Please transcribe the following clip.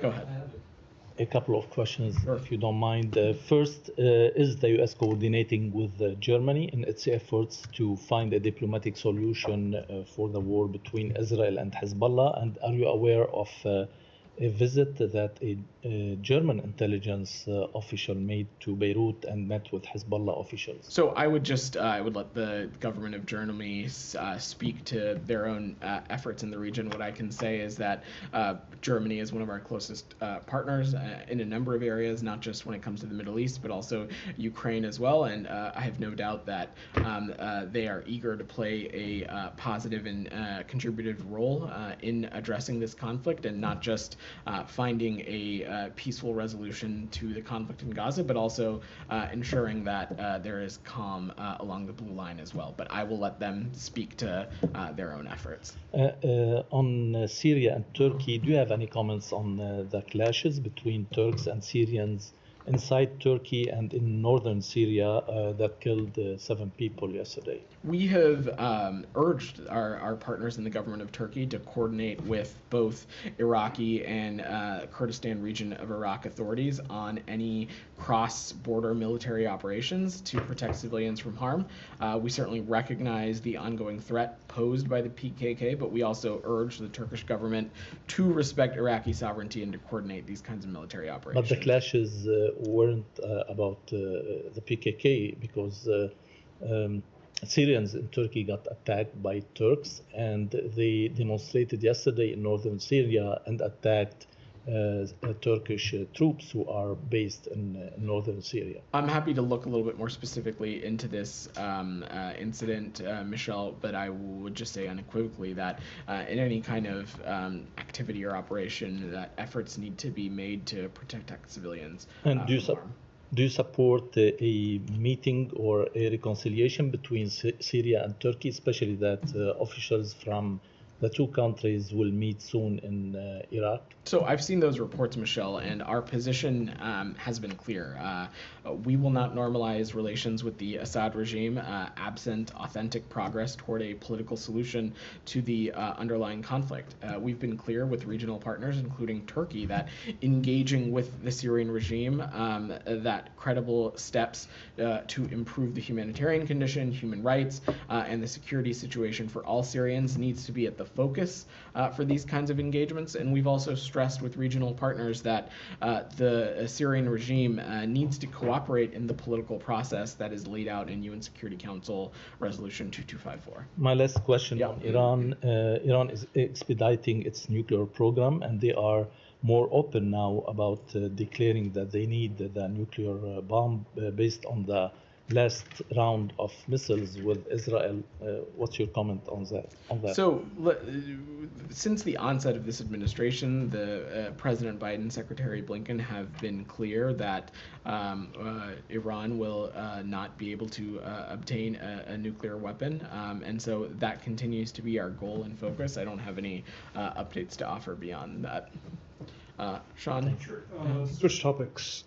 Go ahead. A couple of questions, Sure. if you don't mind. First, is the U.S. coordinating with Germany in its efforts to find a diplomatic solution for the war between Israel and Hezbollah? And are you aware of a visit that a German intelligence official made to Beirut and met with Hezbollah officials? So I would let the government of Germany speak to their own efforts in the region. What I can say is that Germany is one of our closest partners in a number of areas, not just when it comes to the Middle East, but also Ukraine as well. And I have no doubt that they are eager to play a positive and contributive role in addressing this conflict, and not just finding a peaceful resolution to the conflict in Gaza, but also ensuring that there is calm along the blue line as well. But I will let them speak to their own efforts. On Syria and Turkey, do you have any comments on the clashes between Turks and Syrians inside Turkey and in northern Syria that killed 7 people yesterday? We have urged our partners in the government of Turkey to coordinate with both Iraqi and Kurdistan region of Iraq authorities on any cross-border military operations to protect civilians from harm. We certainly recognize the ongoing threat posed by the PKK, but we also urge the Turkish government to respect Iraqi sovereignty and to coordinate these kinds of military operations. But the clashes weren't about the PKK, because Syrians in Turkey got attacked by Turks, and they demonstrated yesterday in northern Syria and attacked Turkish troops who are based in northern Syria. I'm happy to look a little bit more specifically into this incident, Michelle, but I would just say unequivocally that in any kind of activity or operation, that efforts need to be made to protect civilians. And do you support a meeting or a reconciliation between Syria and Turkey, especially that officials from the two countries will meet soon in Iraq? So I've seen those reports, Michelle, and our position has been clear. We will not normalize relations with the Assad regime absent authentic progress toward a political solution to the underlying conflict. We've been clear with regional partners, including Turkey, that engaging with the Syrian regime, that credible steps to improve the humanitarian condition, human rights, and the security situation for all Syrians needs to be at the focus for these kinds of engagements. And we've also stressed with regional partners that the Syrian regime needs to cooperate in the political process that is laid out in UN Security Council Resolution 2254. My last question on Iran. Iran is expediting its nuclear program, and they are more open now about declaring that they need the nuclear bomb based on the last round of missiles with Israel. What's your comment on that? So, since the onset of this administration, the President Biden, Secretary Blinken have been clear that Iran will not be able to obtain a nuclear weapon, and so that continues to be our goal and focus. I don't have any updates to offer beyond that. Sean? Sure. Switch topics.